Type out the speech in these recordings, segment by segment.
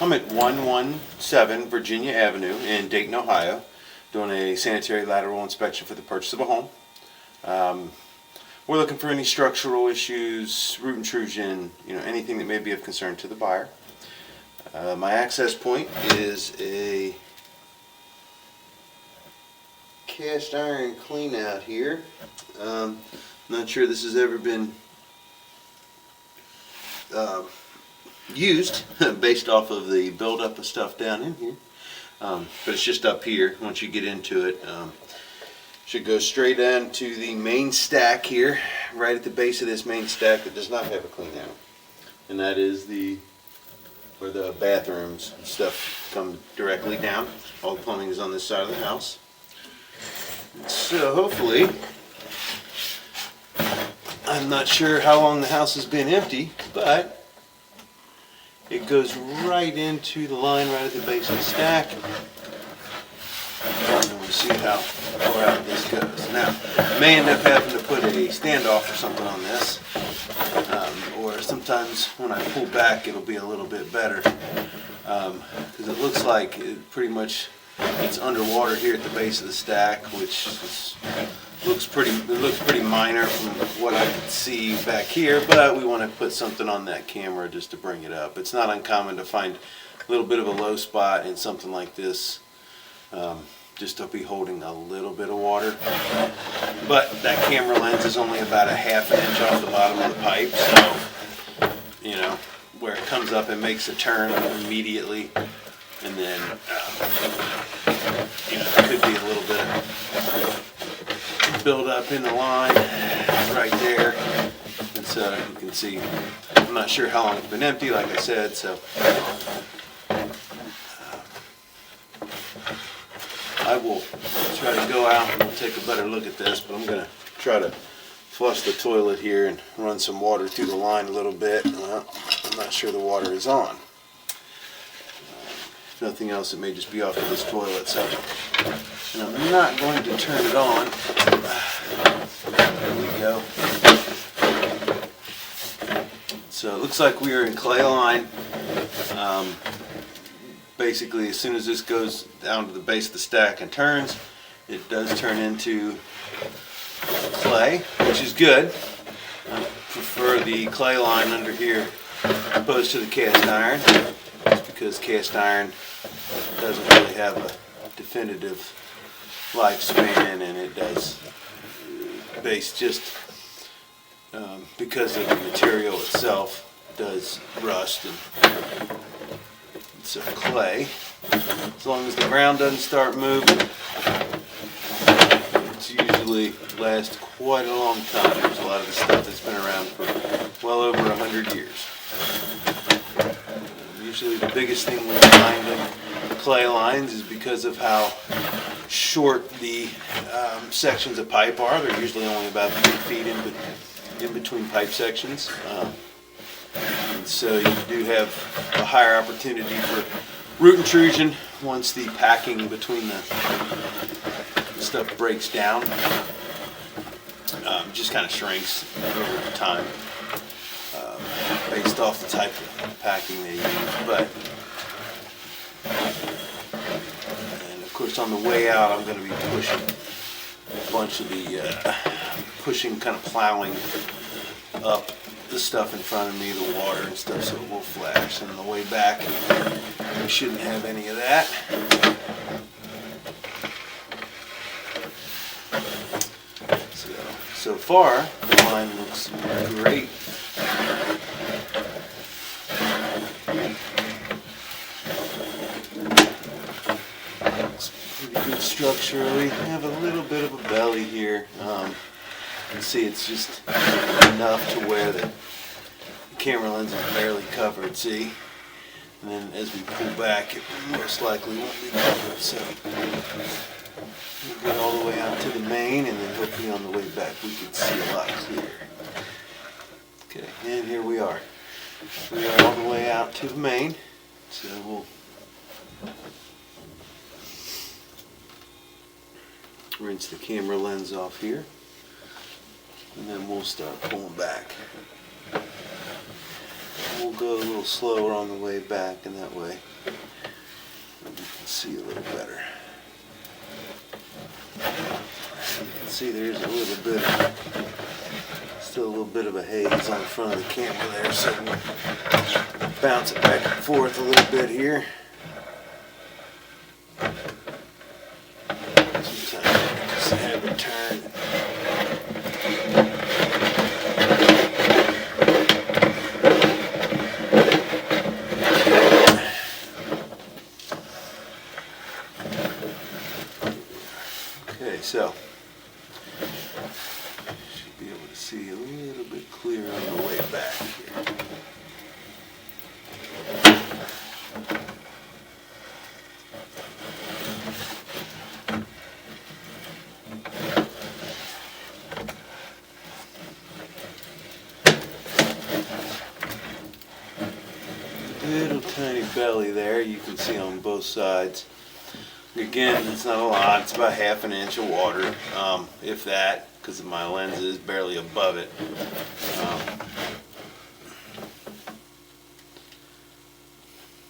I'm at 117 Virginia Avenue in Dayton, Ohio, doing a sanitary lateral inspection for the purchase of a home. We're looking for any structural issues, root intrusion, anything that may be of concern to the buyer. My access point is a cast iron clean out here. Not sure this has ever been used based off of the buildup of stuff down in here, but it's just up here. Once you get into it, should go straight down to the main stack here, right at the base of this main stack that does not have a clean out, and that is where the bathrooms and stuff come directly down. All the plumbing is on this side of the house. So hopefully, I'm not sure how long the house has been empty, but it goes right into the line right at the base of the stack. And we'll see how far out this goes. Now, I may end up having to put a standoff or something on this, or sometimes when I pull back it'll be a little bit better, because it looks like it's underwater here at the base of the stack, which looks pretty minor from what I could see back here, but we want to put something on that camera just to bring it up. It's not uncommon to find a little bit of a low spot in something like this, just to be holding a little bit of water. But that camera lens is only about a ½ inch off the bottom of the pipe, so where it comes up and makes a turn immediately, and then there could be a little bit of build up in the line right there, and so you can see I'm not sure how long it's been empty, like I said, so I will try to go out and we'll take a better look at this, but I'm going to try to flush the toilet here and run some water through the line a little bit. Well, I'm not sure the water is on. If nothing else, it may just be off of this toilet, so and I'm not going to turn it on. There we go. So it looks like we are in clay line. Basically, as soon as this goes down to the base of the stack and turns, it does turn into clay, which is good. I prefer the clay line under here opposed to the cast iron, just because cast iron doesn't really have a definitive lifespan, and it does because of the material itself does rust. And so clay, as long as the ground doesn't start moving, it's usually lasts quite a long time. There's a lot of the stuff that's been around for well over 100 years. Usually the biggest thing we find in clay lines is because of how short the sections of pipe are. They're usually only about 3 feet in between pipe sections. And so you do have a higher opportunity for root intrusion once the packing between the stuff breaks down. Just kind of shrinks over time based off the type of packing they use. But and of course on the way out I'm going to be pushing a bunch of the kind of plowing up the stuff in front of me, the water and stuff, so it will flash. And on the way back, we shouldn't have any of that. So far, the line looks great. Looks pretty good structurally. I have a little bit of a belly here. You can see it's just enough to where the camera lens is barely covered, see? And then as we pull back, it most likely won't be covered, so we'll get all the way out to the main, and then hopefully on the way back we can see a lot clearer. Okay, and here we are. We are all the way out to the main, so we'll rinse the camera lens off here, and then we'll start pulling back. We'll go a little slower on the way back, and that way see a little better. You can see there's a little bit, still a little bit of a haze on the front of the camera there, so we'll bounce it back and forth a little bit here. Sometimes just have it turn. Okay, so should be able to see a little bit clearer on the way back here. Little tiny belly there, you can see on both sides. Again, it's not a lot, it's about ½ an inch of water, if that, because my lens is barely above it.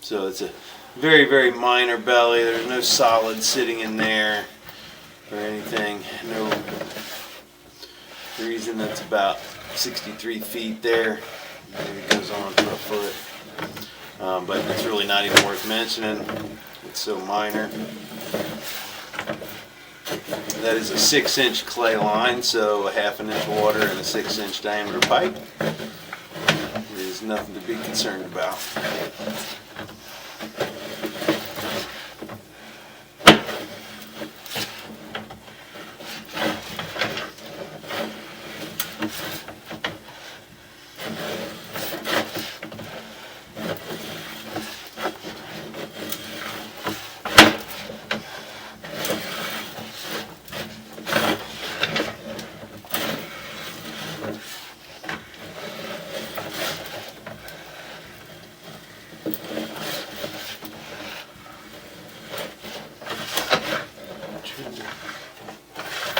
So it's a very, very minor belly. There's no solid sitting in there or anything. No reason. That's about 63 feet there. Maybe it goes on for a foot. But it's really not even worth mentioning. It's so minor. That is a 6-inch clay line, so a ½ an inch water and a 6-inch diameter pipe. It is nothing to be concerned about.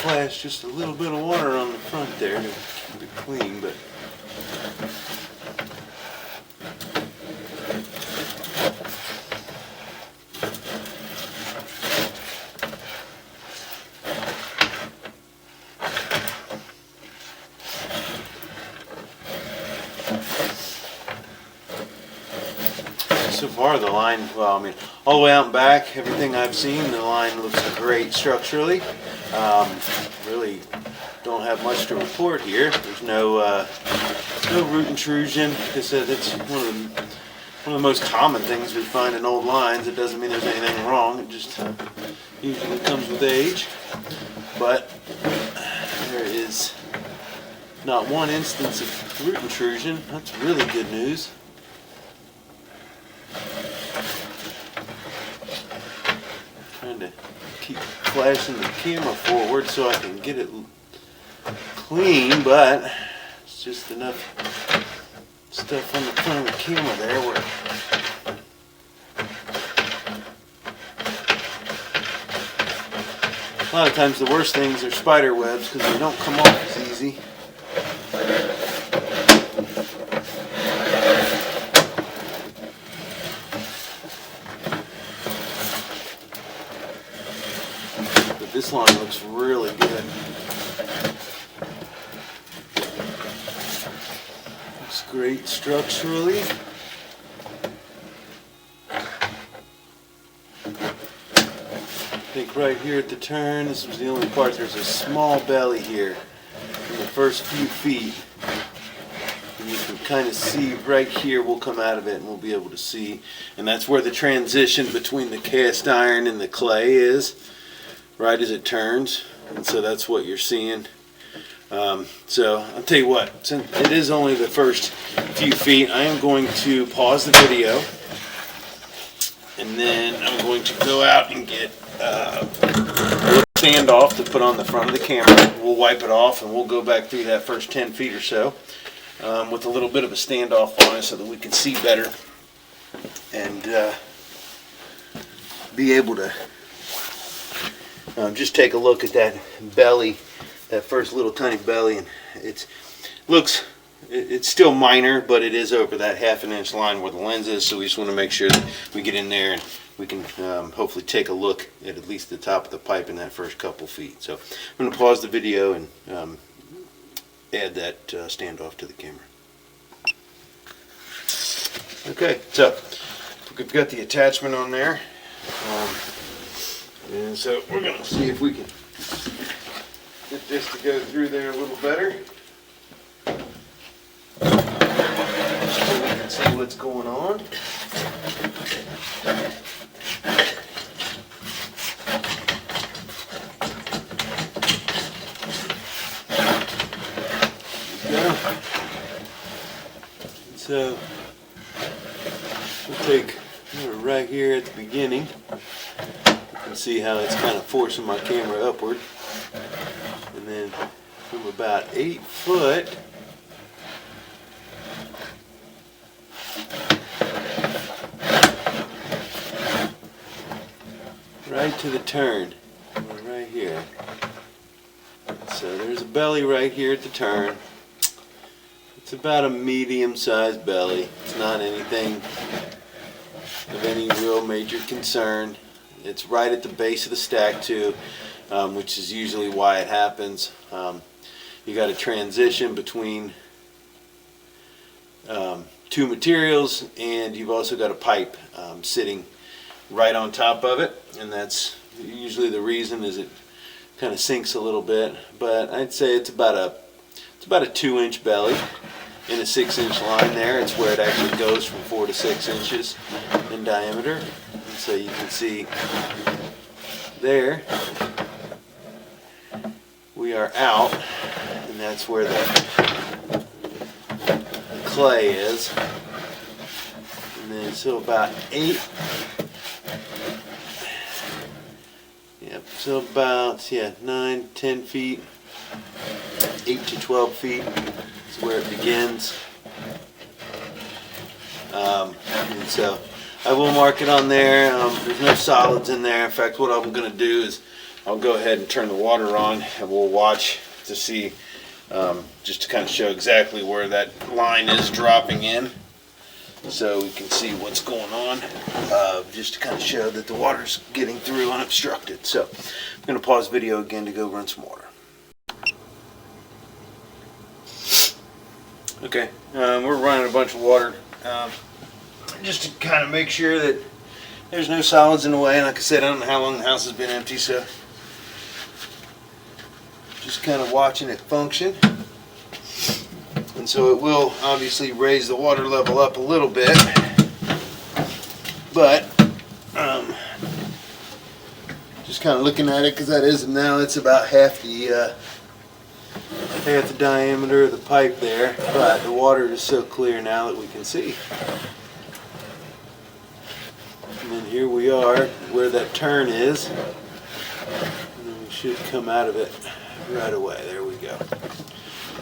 Flash just a little bit of water on the front there to keep it clean, but so far the line, well, I mean, all the way out and back, everything I've seen, the line looks great structurally. Really don't have much to report here. There's no root intrusion. Like I said, it's one of the most common things we find in old lines. It doesn't mean there's anything wrong. It just usually comes with age. But there is not one instance of root intrusion. That's really good news. Trying to keep flashing the camera forward so I can get it clean, but it's just enough stuff on the front of the camera there where a lot of times the worst things are spider webs because they don't come off as easy. This line looks really good. Looks great structurally. I think right here at the turn, this was the only part, there's a small belly here in the first few feet. And you can kind of see right here, we'll come out of it and we'll be able to see. And that's where the transition between the cast iron and the clay is. Right as it turns, and so that's what you're seeing. So I'll tell you what, since it is only the first few feet, I am going to pause the video, and then I'm going to go out and get a little standoff to put on the front of the camera. We'll wipe it off, and we'll go back through that first 10 feet or so with a little bit of a standoff on it so that we can see better and be able to just take a look at that belly, that first little tiny belly, and it looks it's still minor, but it is over that 1/2 inch line where the lens is, so we just want to make sure that we get in there and we can hopefully take a look at least the top of the pipe in that first couple feet. So I'm going to pause the video and add that standoff to the camera. Okay, so we've got the attachment on there, and so we're going to see if we can get this to go through there a little better. So we can see what's going on. There we go. So we'll take right here at the beginning. You can see how it's kind of forcing my camera upward. And then from about 8 foot, right to the turn, right here. So there's a belly right here at the turn. It's about a medium-sized belly. It's not anything of any real major concern. It's right at the base of the stack too, which is usually why it happens. You got a transition between two materials, and you've also got a pipe sitting right on top of it, and that's usually the reason is it kind of sinks a little bit. But I'd say it's about a 2-inch belly in a 6-inch line there. It's where it actually goes from 4 to 6 inches in diameter. And so you can see there we are out, and that's where the clay is. And then so about 8. Yep, so about 9, 10 feet, 8 to 12 feet is where it begins. And so I will mark it on there. There's no solids in there. In fact, what I'm going to do is I'll go ahead and turn the water on, and we'll watch to see, just to kind of show exactly where that line is dropping in, so we can see what's going on, just to kind of show that the water's getting through unobstructed. So I'm going to pause the video again to go run some water. Okay, we're running a bunch of water just to kind of make sure that there's no solids in the way. And like I said, I don't know how long the house has been empty, so just kind of watching it function. And so it will obviously raise the water level up a little bit, but just kind of looking at it, because that is now it's about half the diameter of the pipe there, but the water is so clear now that we can see. And then here we are where that turn is, and then we should come out of it right away. There we go.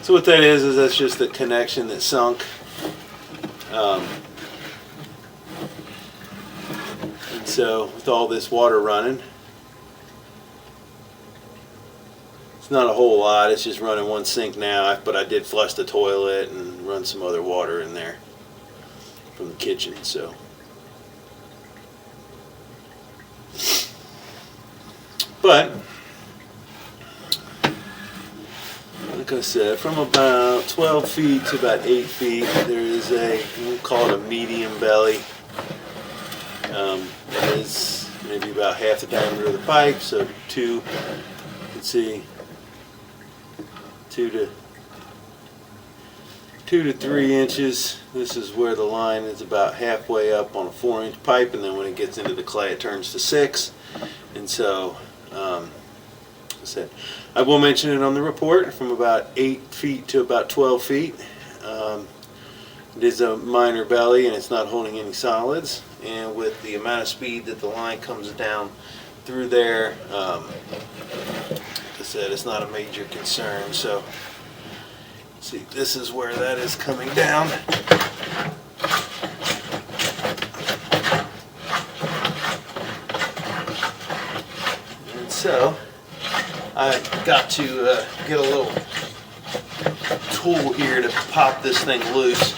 So what that is that's just the connection that sunk. And so with all this water running, it's not a whole lot. It's just running one sink now, but I did flush the toilet and run some other water in there from the kitchen. So but like I said, from about 12 feet to about 8 feet, there is we'll call it a medium belly. It is maybe about half the diameter of the pipe, so you can see 2 to 3 inches. This is where the line is about halfway up on a 4-inch pipe, and then when it gets into the clay, it turns to 6. And so, like I said, I will mention it on the report, from about 8 feet to about 12 feet. It is a minor belly, and it's not holding any solids. And with the amount of speed that the line comes down through there, like I said, it's not a major concern. So, see, this is where that is coming down. And so I got to get a little tool here to pop this thing loose,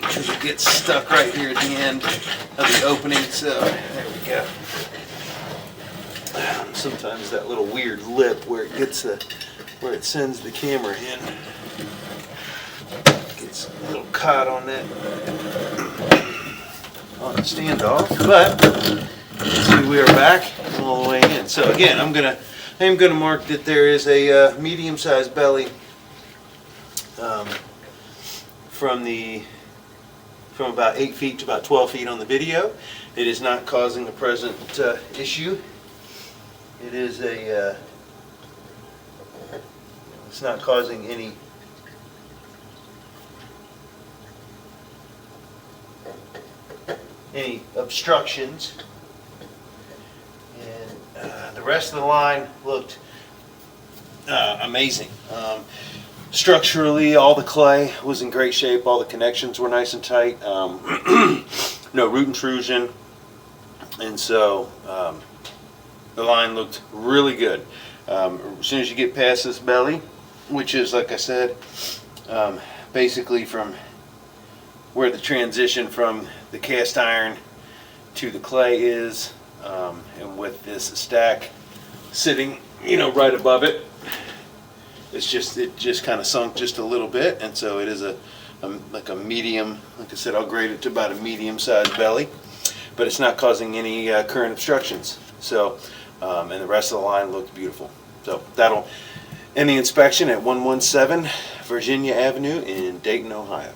because it gets stuck right here at the end of the opening. So there we go. Sometimes that little weird lip where it gets where it sends the camera in gets a little caught on that on the standoff. But see, we are back all the way in. So again, I'm gonna mark that there is a medium-sized belly from about 8 feet to about 12 feet on the video. It is not causing a present issue. It is it's not causing any obstructions. And the rest of the line looked amazing. Structurally, all the clay was in great shape. All the connections were nice and tight. No root intrusion. And so the line looked really good. As soon as you get past this belly, which is, like I said, basically from where the transition from the cast iron to the clay is, and with this stack sitting, right above it, it just kind of sunk just a little bit, and so it is like a medium. Like I said, I'll grade it to about a medium-sized belly, but it's not causing any current obstructions. So, and the rest of the line looked beautiful. So that'll end the inspection at 117 Virginia Avenue in Dayton, Ohio.